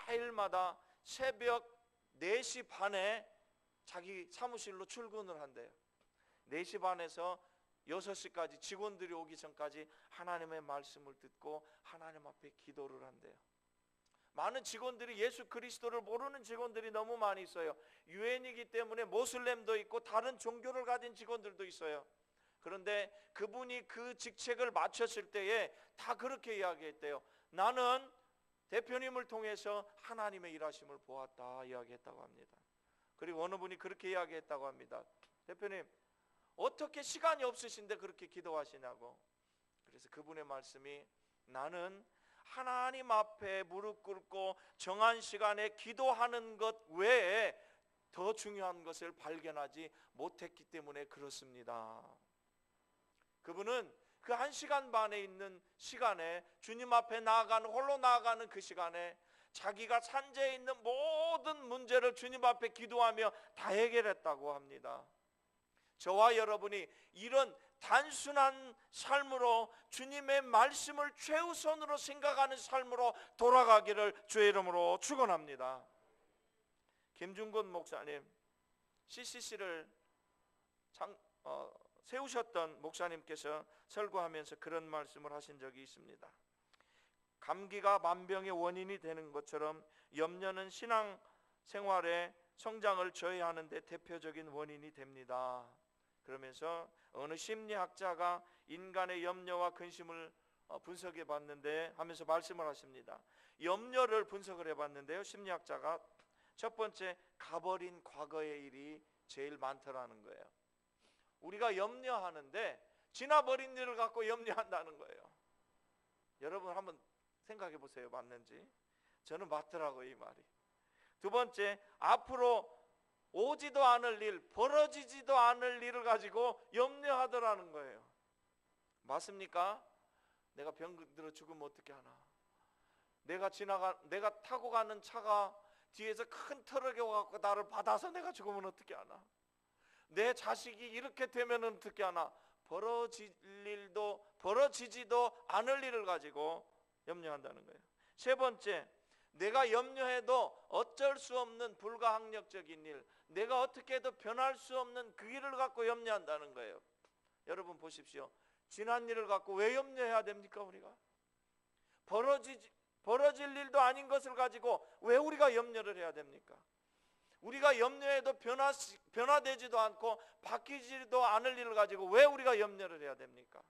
매일마다 새벽 4시 반에 자기 사무실로 출근을 한대요. 4시 반에서 6시까지 직원들이 오기 전까지 하나님의 말씀을 듣고 하나님 앞에 기도를 한대요. 많은 직원들이 예수 그리스도를 모르는 직원들이 너무 많이 있어요. 유엔이기 때문에 모슬렘도 있고 다른 종교를 가진 직원들도 있어요. 그런데 그분이 그 직책을 마쳤을 때에 다 그렇게 이야기했대요. 나는 대표님을 통해서 하나님의 일하심을 보았다 이야기했다고 합니다. 그리고 어느 분이 그렇게 이야기했다고 합니다. 대표님, 어떻게 시간이 없으신데 그렇게 기도하시냐고. 그래서 그분의 말씀이, 나는 하나님 앞에 무릎 꿇고 정한 시간에 기도하는 것 외에 더 중요한 것을 발견하지 못했기 때문에 그렇습니다. 그분은 그 1시간 반에 있는 시간에, 주님 앞에 나아가는, 홀로 나아가는 그 시간에 자기가 산재에 있는 모든 문제를 주님 앞에 기도하며 다 해결했다고 합니다. 저와 여러분이 이런 단순한 삶으로 주님의 말씀을 최우선으로 생각하는 삶으로 돌아가기를 주의 이름으로 축원합니다. 김중곤 목사님, CCC를 세우셨던 목사님께서 설교하면서 그런 말씀을 하신 적이 있습니다. 감기가 만병의 원인이 되는 것처럼 염려는 신앙 생활의 성장을 저해하는 데 대표적인 원인이 됩니다. 그러면서 어느 심리학자가 인간의 염려와 근심을 분석해 봤는데 하면서 말씀을 하십니다. 염려를 분석을 해봤는데요, 심리학자가 첫 번째, 가버린 과거의 일이 제일 많더라는 거예요. 우리가 염려하는데 지나버린 일을 갖고 염려한다는 거예요. 여러분 한번 생각해 보세요. 맞는지. 저는 맞더라고요, 이 말이. 두 번째, 앞으로 오지도 않을 일, 벌어지지도 않을 일을 가지고 염려하더라는 거예요. 맞습니까? 내가 병 들어 죽으면 어떻게 하나? 내가 타고 가는 차가 뒤에서 큰 트럭이 와갖고 나를 받아서 내가 죽으면 어떻게 하나? 내 자식이 이렇게 되면 어떻게 하나? 벌어지지도 않을 일을 가지고 염려한다는 거예요. 세 번째, 내가 염려해도 어쩔 수 없는 불가항력적인 일, 내가 어떻게 해도 변할 수 없는 그 일을 갖고 염려한다는 거예요. 여러분 보십시오. 지난 일을 갖고 왜 염려해야 됩니까? 우리가 벌어질 일도 아닌 것을 가지고 왜 우리가 염려를 해야 됩니까? 우리가 염려해도 변화되지도 않고 바뀌지도 않을 일을 가지고 왜 우리가 염려를 해야 됩니까?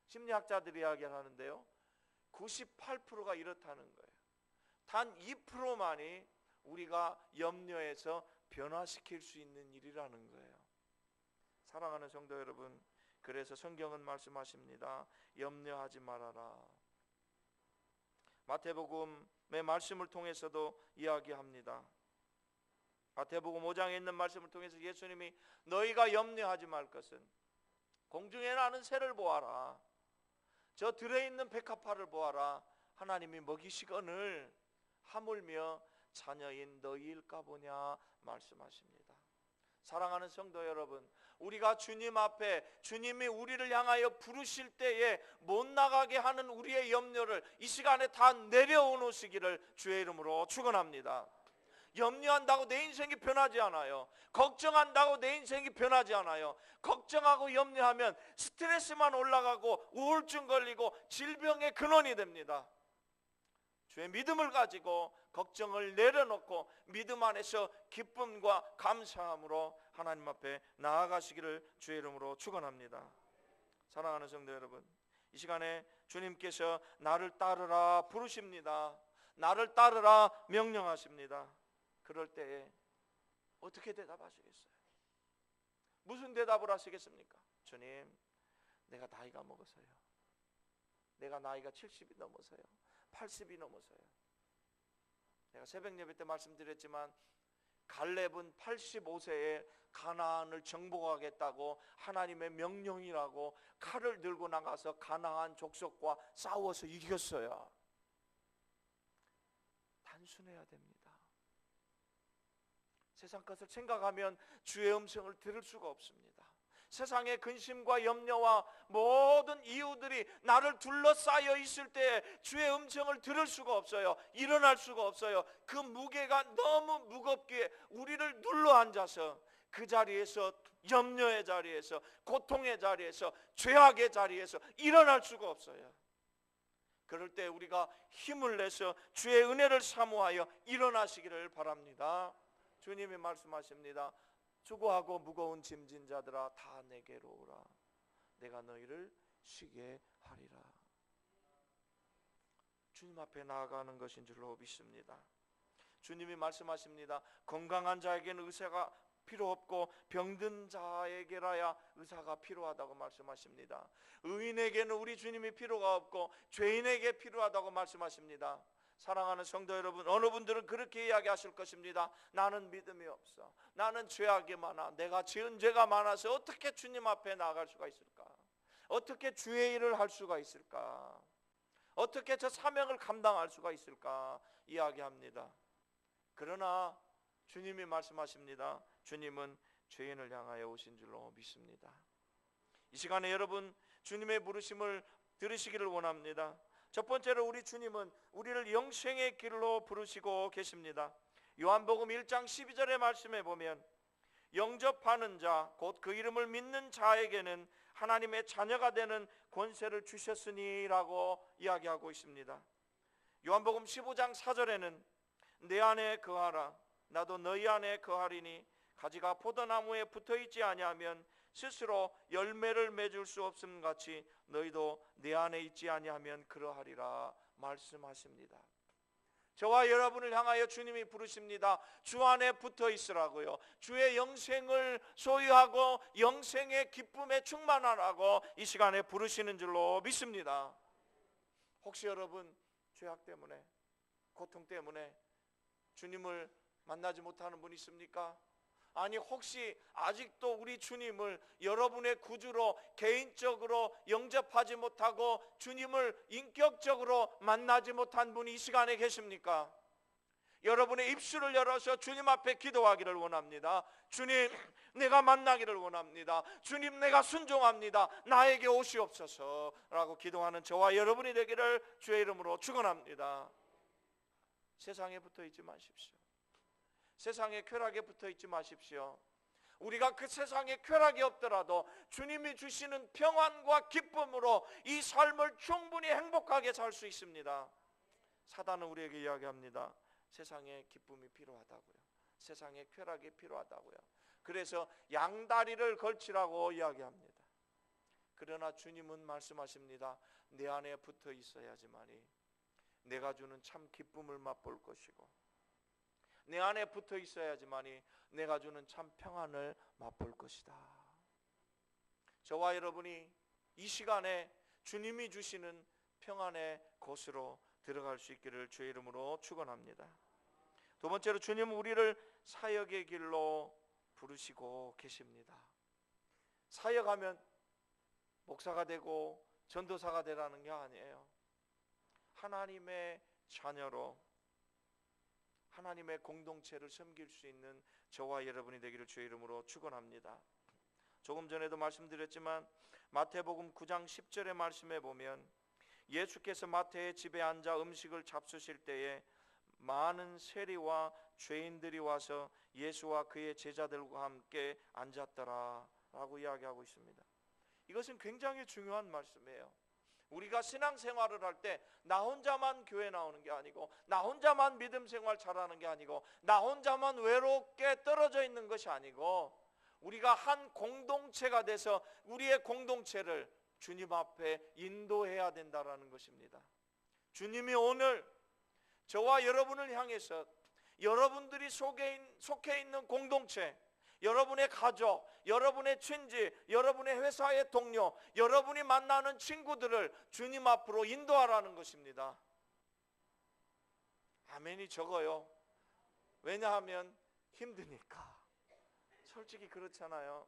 심리학자들이 이야기하는데요, 98%가 이렇다는 거예요. 단 2%만이 우리가 염려해서 변화시킬 수 있는 일이라는 거예요. 사랑하는 성도 여러분, 그래서 성경은 말씀하십니다. 염려하지 말아라. 마태복음의 말씀을 통해서도 이야기합니다. 마태복음 5장에 있는 말씀을 통해서 예수님이 너희가 염려하지 말 것은 공중에 나는 새를 보아라, 저 들에 있는 백합화를 보아라, 하나님이 먹이시거늘 하물며 자녀인 너희일까 보냐 말씀하십니다. 사랑하는 성도 여러분, 우리가 주님 앞에 주님이 우리를 향하여 부르실 때에 못 나가게 하는 우리의 염려를 이 시간에 다 내려놓으시기를 주의 이름으로 축원합니다. 염려한다고 내 인생이 변하지 않아요. 걱정한다고 내 인생이 변하지 않아요. 걱정하고 염려하면 스트레스만 올라가고 우울증 걸리고 질병의 근원이 됩니다. 주의 믿음을 가지고 걱정을 내려놓고 믿음 안에서 기쁨과 감사함으로 하나님 앞에 나아가시기를 주의 이름으로 축원합니다. 사랑하는 성도 여러분, 이 시간에 주님께서 나를 따르라 부르십니다. 나를 따르라 명령하십니다. 그럴 때에 어떻게 대답하시겠어요? 무슨 대답을 하시겠습니까? 주님, 내가 나이가 먹어서요, 내가 나이가 70이 넘어서요, 80이 넘어서요. 내가 새벽 예배 때 말씀드렸지만 갈렙은 85세에 가나안을 정복하겠다고 하나님의 명령이라고 칼을 들고 나가서 가나안 족속과 싸워서 이겼어요. 단순해야 됩니다. 세상 것을 생각하면 주의 음성을 들을 수가 없습니다. 세상의 근심과 염려와 모든 이유들이 나를 둘러싸여 있을 때 주의 음성을 들을 수가 없어요. 일어날 수가 없어요. 그 무게가 너무 무겁기에 우리를 눌러 앉아서 그 자리에서, 염려의 자리에서, 고통의 자리에서, 죄악의 자리에서 일어날 수가 없어요. 그럴 때 우리가 힘을 내서 주의 은혜를 사모하여 일어나시기를 바랍니다. 주님이 말씀하십니다. 수고하고 무거운 짐진 자들아 다 내게로 오라. 내가 너희를 쉬게 하리라. 주님 앞에 나아가는 것인 줄로 믿습니다. 주님이 말씀하십니다. 건강한 자에게는 의사가 필요 없고 병든 자에게라야 의사가 필요하다고 말씀하십니다. 의인에게는 우리 주님이 필요가 없고 죄인에게 필요하다고 말씀하십니다. 사랑하는 성도 여러분, 어느 분들은 그렇게 이야기하실 것입니다. 나는 믿음이 없어. 나는 죄악이 많아. 내가 지은 죄가 많아서 어떻게 주님 앞에 나아갈 수가 있을까? 어떻게 주의 일을 할 수가 있을까? 어떻게 저 사명을 감당할 수가 있을까? 이야기합니다. 그러나 주님이 말씀하십니다. 주님은 죄인을 향하여 오신 줄로 믿습니다. 이 시간에 여러분 주님의 부르심을 들으시기를 원합니다. 첫 번째로 우리 주님은 우리를 영생의 길로 부르시고 계십니다. 요한복음 1장 12절의 말씀에 보면 영접하는 자, 곧 그 이름을 믿는 자에게는 하나님의 자녀가 되는 권세를 주셨으니라고 이야기하고 있습니다. 요한복음 15장 4절에는 내 안에 거하라, 나도 너희 안에 거하리니 가지가 포도나무에 붙어있지 아니하면 스스로 열매를 맺을 수 없음 같이 너희도 내 안에 있지 아니하면 그러하리라 말씀하십니다. 저와 여러분을 향하여 주님이 부르십니다. 주 안에 붙어 있으라고요. 주의 영생을 소유하고 영생의 기쁨에 충만하라고 이 시간에 부르시는 줄로 믿습니다. 혹시 여러분 죄악 때문에, 고통 때문에 주님을 만나지 못하는 분 있습니까? 아니 혹시 아직도 우리 주님을 여러분의 구주로 개인적으로 영접하지 못하고 주님을 인격적으로 만나지 못한 분이 이 시간에 계십니까? 여러분의 입술을 열어서 주님 앞에 기도하기를 원합니다. 주님, 내가 만나기를 원합니다. 주님, 내가 순종합니다. 나에게 오시옵소서 라고 기도하는 저와 여러분이 되기를 주의 이름으로 축원합니다. 세상에 붙어 있지 마십시오. 세상의 쾌락에 붙어 있지 마십시오. 우리가 그 세상에 쾌락이 없더라도 주님이 주시는 평안과 기쁨으로 이 삶을 충분히 행복하게 살 수 있습니다. 사단은 우리에게 이야기합니다. 세상에 기쁨이 필요하다고요. 세상에 쾌락이 필요하다고요. 그래서 양다리를 걸치라고 이야기합니다. 그러나 주님은 말씀하십니다. 내 안에 붙어 있어야지만이 내가 주는 참 기쁨을 맛볼 것이고 내 안에 붙어 있어야지만이 내가 주는 참 평안을 맛볼 것이다. 저와 여러분이 이 시간에 주님이 주시는 평안의 곳으로 들어갈 수 있기를 주의 이름으로 축원합니다. 두 번째로 주님은 우리를 사역의 길로 부르시고 계십니다. 사역하면 목사가 되고 전도사가 되라는 게 아니에요. 하나님의 자녀로 하나님의 공동체를 섬길 수 있는 저와 여러분이 되기를 주의 이름으로 축원합니다. 조금 전에도 말씀드렸지만 마태복음 9장 10절의 말씀에 보면 예수께서 마태의 집에 앉아 음식을 잡수실 때에 많은 세리와 죄인들이 와서 예수와 그의 제자들과 함께 앉았더라 라고 이야기하고 있습니다. 이것은 굉장히 중요한 말씀이에요. 우리가 신앙생활을 할 때 나 혼자만 교회 나오는 게 아니고 나 혼자만 믿음 생활 잘하는 게 아니고 나 혼자만 외롭게 떨어져 있는 것이 아니고 우리가 한 공동체가 돼서 우리의 공동체를 주님 앞에 인도해야 된다라는 것입니다. 주님이 오늘 저와 여러분을 향해서 여러분들이 속해 있는 공동체, 여러분의 가족, 여러분의 친지, 여러분의 회사의 동료, 여러분이 만나는 친구들을 주님 앞으로 인도하라는 것입니다. 아멘이 적어요. 왜냐하면 힘드니까. 솔직히 그렇잖아요.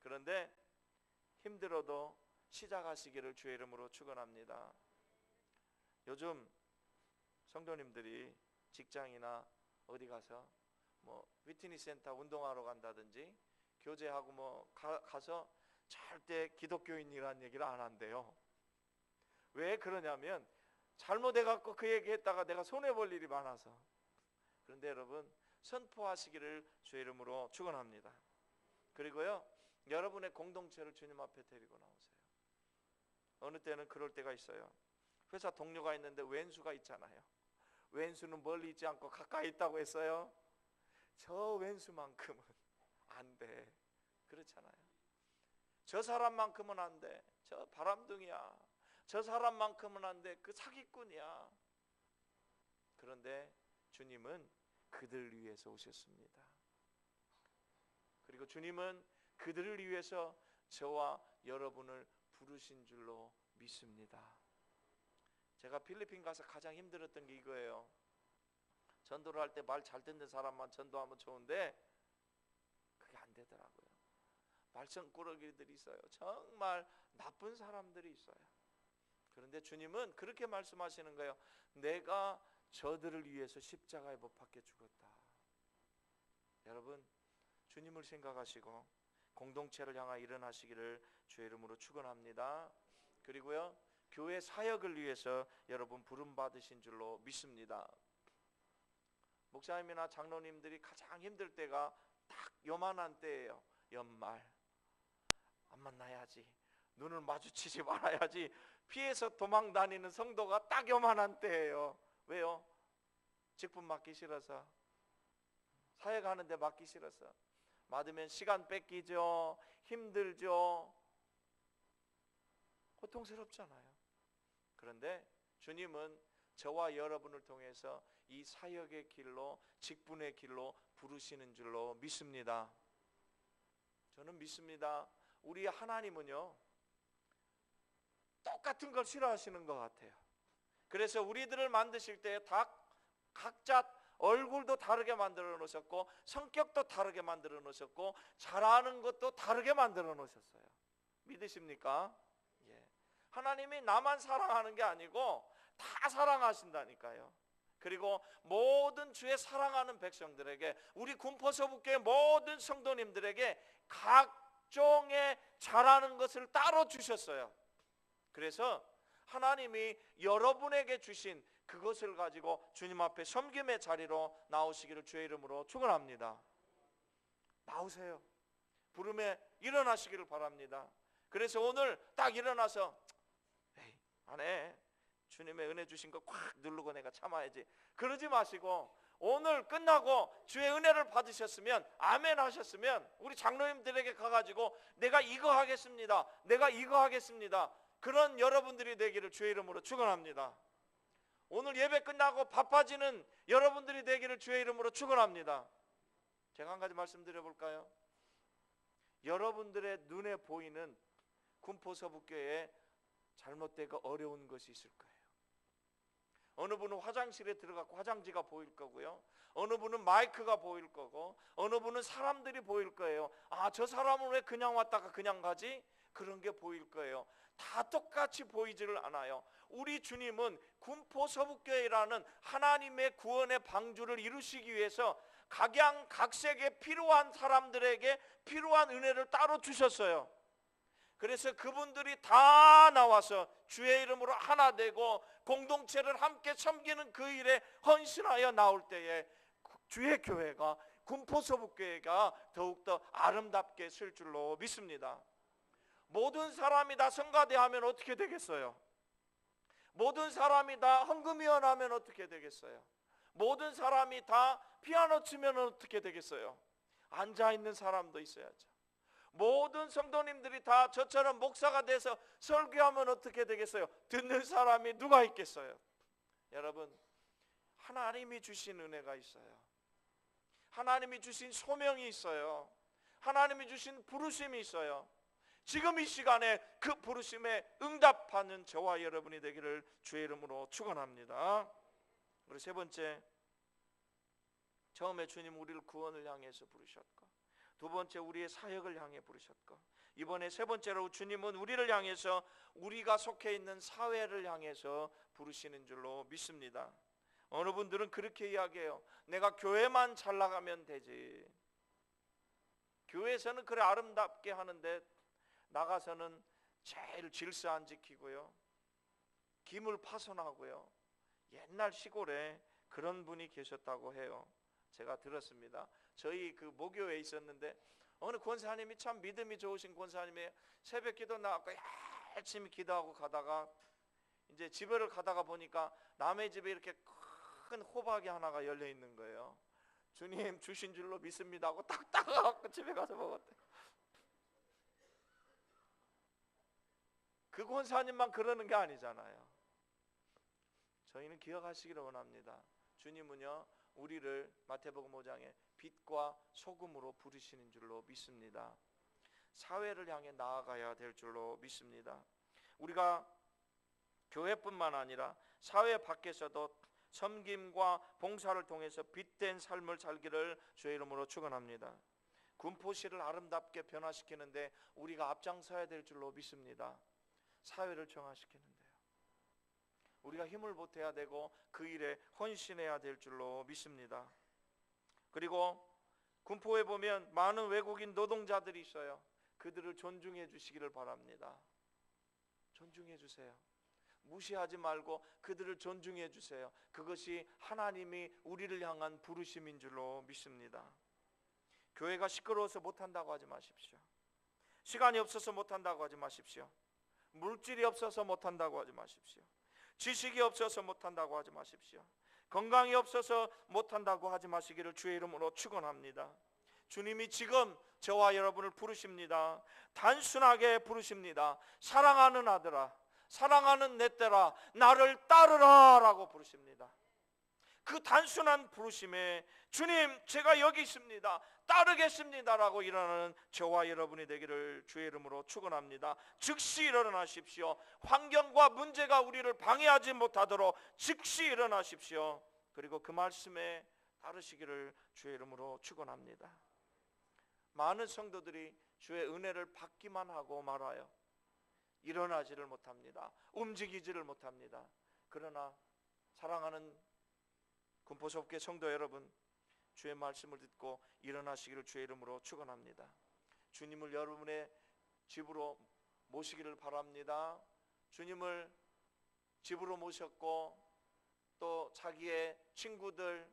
그런데 힘들어도 시작하시기를 주의 이름으로 축원합니다. 요즘 성도님들이 직장이나 어디 가서 뭐 피트니스 센터 운동하러 간다든지 교제하고 뭐 가서 절대 기독교인이라는 얘기를 안 한대요. 왜 그러냐면 잘못해갖고 그 얘기했다가 내가 손해볼 일이 많아서. 그런데 여러분, 선포하시기를 주의 이름으로 축원합니다. 그리고요, 여러분의 공동체를 주님 앞에 데리고 나오세요. 어느 때는 그럴 때가 있어요. 회사 동료가 있는데 왼수가 있잖아요. 왼수는 멀리 있지 않고 가까이 있다고 했어요. 저 왼수만큼은 안 돼. 그렇잖아요. 저 사람만큼은 안 돼. 저 바람둥이야. 저 사람만큼은 안 돼. 그 사기꾼이야. 그런데 주님은 그들을 위해서 오셨습니다. 그리고 주님은 그들을 위해서 저와 여러분을 부르신 줄로 믿습니다. 제가 필리핀 가서 가장 힘들었던 게 이거예요. 전도를 할 때 말 잘 듣는 사람만 전도하면 좋은데 그게 안 되더라고요. 말썽꾸러기들이 있어요. 정말 나쁜 사람들이 있어요. 그런데 주님은 그렇게 말씀하시는 거예요. 내가 저들을 위해서 십자가에 못 박혀 죽었다. 여러분, 주님을 생각하시고 공동체를 향하여 일어나시기를 주의 이름으로 축원합니다. 그리고요, 교회 사역을 위해서 여러분 부름받으신 줄로 믿습니다. 목사님이나 장로님들이 가장 힘들 때가 딱 요만한 때예요. 연말. 안 만나야지, 눈을 마주치지 말아야지, 피해서 도망 다니는 성도가 딱 요만한 때예요. 왜요? 직분 맡기 싫어서, 사역하는데 맡기 싫어서. 맡으면 시간 뺏기죠. 힘들죠. 고통스럽잖아요. 그런데 주님은 저와 여러분을 통해서 이 사역의 길로, 직분의 길로 부르시는 줄로 믿습니다. 저는 믿습니다. 우리 하나님은요, 똑같은 걸 싫어하시는 것 같아요. 그래서 우리들을 만드실 때 다 각자 얼굴도 다르게 만들어 놓으셨고, 성격도 다르게 만들어 놓으셨고, 잘하는 것도 다르게 만들어 놓으셨어요. 믿으십니까? 예. 하나님이 나만 사랑하는 게 아니고 다 사랑하신다니까요. 그리고 모든 주의 사랑하는 백성들에게, 우리 군포서북교회 모든 성도님들에게 각종의 잘하는 것을 따로 주셨어요. 그래서 하나님이 여러분에게 주신 그것을 가지고 주님 앞에 섬김의 자리로 나오시기를 주의 이름으로 축원합니다. 나오세요. 부름에 일어나시기를 바랍니다. 그래서 오늘 딱 일어나서 에이, 안 해, 주님의 은혜 주신 거 꽉 누르고 내가 참아야지, 그러지 마시고, 오늘 끝나고 주의 은혜를 받으셨으면, 아멘 하셨으면, 우리 장로님들에게 가가지고 내가 이거 하겠습니다, 내가 이거 하겠습니다, 그런 여러분들이 되기를 주의 이름으로 축원합니다. 오늘 예배 끝나고 바빠지는 여러분들이 되기를 주의 이름으로 축원합니다. 제가 한 가지 말씀드려볼까요? 여러분들의 눈에 보이는 군포서북교회에 잘못되고 어려운 것이 있을 거예요. 어느 분은 화장실에 들어가고 화장지가 보일 거고요, 어느 분은 마이크가 보일 거고, 어느 분은 사람들이 보일 거예요. 아, 저 사람은 왜 그냥 왔다가 그냥 가지? 그런 게 보일 거예요. 다 똑같이 보이지를 않아요. 우리 주님은 군포서북교회라는 하나님의 구원의 방주를 이루시기 위해서 각양각색에 필요한 사람들에게 필요한 은혜를 따로 주셨어요. 그래서 그분들이 다 나와서 주의 이름으로 하나 되고 공동체를 함께 섬기는 그 일에 헌신하여 나올 때에 주의 교회가, 군포서북교회가 더욱더 아름답게 쓸 줄로 믿습니다. 모든 사람이 다 성가대하면 어떻게 되겠어요? 모든 사람이 다 헌금위원 하면 어떻게 되겠어요? 모든 사람이 다 피아노 치면 어떻게 되겠어요? 앉아있는 사람도 있어야죠. 모든 성도님들이 다 저처럼 목사가 돼서 설교하면 어떻게 되겠어요? 듣는 사람이 누가 있겠어요? 여러분, 하나님이 주신 은혜가 있어요. 하나님이 주신 소명이 있어요. 하나님이 주신 부르심이 있어요. 지금 이 시간에 그 부르심에 응답하는 저와 여러분이 되기를 주의 이름으로 축원합니다. 그리고 세 번째, 처음에 주님 우리를 구원을 향해서 부르셨고, 두 번째 우리의 사역을 향해 부르셨고, 이번에 세 번째로 주님은 우리를 향해서, 우리가 속해 있는 사회를 향해서 부르시는 줄로 믿습니다. 어느 분들은 그렇게 이야기해요. 내가 교회만 잘 나가면 되지. 교회에서는 그래 아름답게 하는데 나가서는 제일 질서 안 지키고요, 기물 파손하고요. 옛날 시골에 그런 분이 계셨다고 해요. 제가 들었습니다. 저희 그 모교에 있었는데 어느 권사님이 참 믿음이 좋으신 권사님이 새벽 기도 나왔고 열심히 기도하고 가다가 이제 집을 가다가 보니까 남의 집에 이렇게 큰 호박이 하나가 열려 있는 거예요. 주님 주신 줄로 믿습니다 하고 딱 따가갖고 집에 가서 먹었대요. 그 권사님만 그러는 게 아니잖아요. 저희는 기억하시기를 원합니다. 주님은요, 우리를 마태복음 5장에 빛과 소금으로 부르시는 줄로 믿습니다. 사회를 향해 나아가야 될 줄로 믿습니다. 우리가 교회뿐만 아니라 사회 밖에서도 섬김과 봉사를 통해서 빛된 삶을 살기를 주의 이름으로 축원합니다. 군포시를 아름답게 변화시키는데 우리가 앞장서야 될 줄로 믿습니다. 사회를 정화시키는데요, 우리가 힘을 보태야 되고 그 일에 헌신해야 될 줄로 믿습니다. 그리고 군포에 보면 많은 외국인 노동자들이 있어요. 그들을 존중해 주시기를 바랍니다. 존중해 주세요. 무시하지 말고 그들을 존중해 주세요. 그것이 하나님이 우리를 향한 부르심인 줄로 믿습니다. 교회가 시끄러워서 못한다고 하지 마십시오. 시간이 없어서 못한다고 하지 마십시오. 물질이 없어서 못한다고 하지 마십시오. 지식이 없어서 못한다고 하지 마십시오. 건강이 없어서 못한다고 하지 마시기를 주의 이름으로 축원합니다. 주님이 지금 저와 여러분을 부르십니다. 단순하게 부르십니다. 사랑하는 아들아, 사랑하는 내 딸아, 나를 따르라 라고 부르십니다. 그 단순한 부르심에 주님 제가 여기 있습니다, 따르겠습니다 라고 일어나는 저와 여러분이 되기를 주의 이름으로 축원합니다. 즉시 일어나십시오. 환경과 문제가 우리를 방해하지 못하도록 즉시 일어나십시오. 그리고 그 말씀에 따르시기를 주의 이름으로 축원합니다. 많은 성도들이 주의 은혜를 받기만 하고 말아요. 일어나지를 못합니다. 움직이지를 못합니다. 그러나 사랑하는 군포sob교 성도 여러분, 주의 말씀을 듣고 일어나시기를 주의 이름으로 축원합니다. 주님을 여러분의 집으로 모시기를 바랍니다. 주님을 집으로 모셨고 또 자기의 친구들,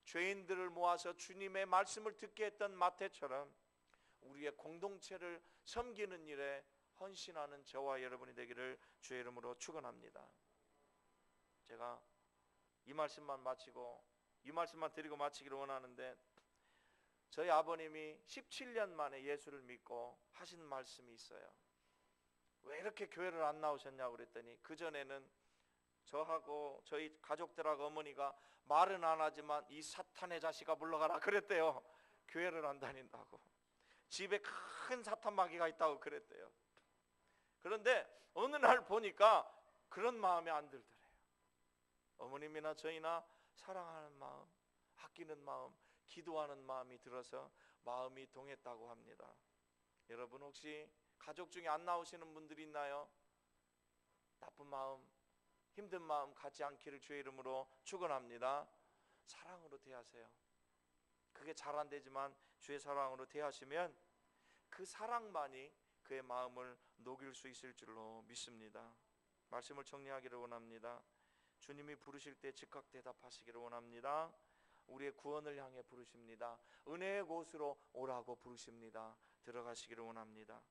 죄인들을 모아서 주님의 말씀을 듣게 했던 마태처럼 우리의 공동체를 섬기는 일에 헌신하는 저와 여러분이 되기를 주의 이름으로 축원합니다. 제가 이 말씀만 드리고 마치기를 원하는데, 저희 아버님이 17년 만에 예수를 믿고 하신 말씀이 있어요. 왜 이렇게 교회를 안 나오셨냐고 그랬더니 그전에는 저하고 저희 가족들하고 어머니가 말은 안 하지만 이 사탄의 자식아 물러가라 그랬대요. 교회를 안 다닌다고. 집에 큰 사탄 마귀가 있다고 그랬대요. 그런데 어느 날 보니까 그런 마음이 안 들더래요. 어머님이나 저희나 사랑하는 마음, 아끼는 마음, 기도하는 마음이 들어서 마음이 동했다고 합니다. 여러분 혹시 가족 중에 안 나오시는 분들이 있나요? 나쁜 마음, 힘든 마음 갖지 않기를 주의 이름으로 축원합니다. 사랑으로 대하세요. 그게 잘 안 되지만 주의 사랑으로 대하시면 그 사랑만이 그의 마음을 녹일 수 있을 줄로 믿습니다. 말씀을 정리하기를 원합니다. 주님이 부르실 때 즉각 대답하시기를 원합니다. 우리의 구원을 향해 부르십니다. 은혜의 곳으로 오라고 부르십니다. 들어가시기를 원합니다.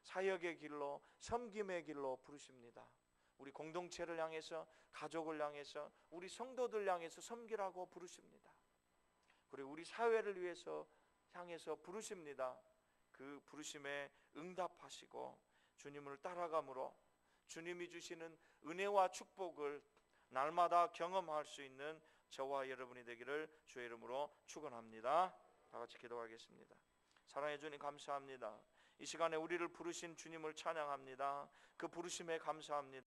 사역의 길로, 섬김의 길로 부르십니다. 우리 공동체를 향해서, 가족을 향해서, 우리 성도들 향해서 섬기라고 부르십니다. 그리고 우리 사회를 위해서 향해서 부르십니다. 그 부르심에 응답하시고 주님을 따라감으로 주님이 주시는 은혜와 축복을 날마다 경험할 수 있는 저와 여러분이 되기를 주의 이름으로 축원합니다. 다 같이 기도하겠습니다. 사랑해 주님 감사합니다. 이 시간에 우리를 부르신 주님을 찬양합니다. 그 부르심에 감사합니다.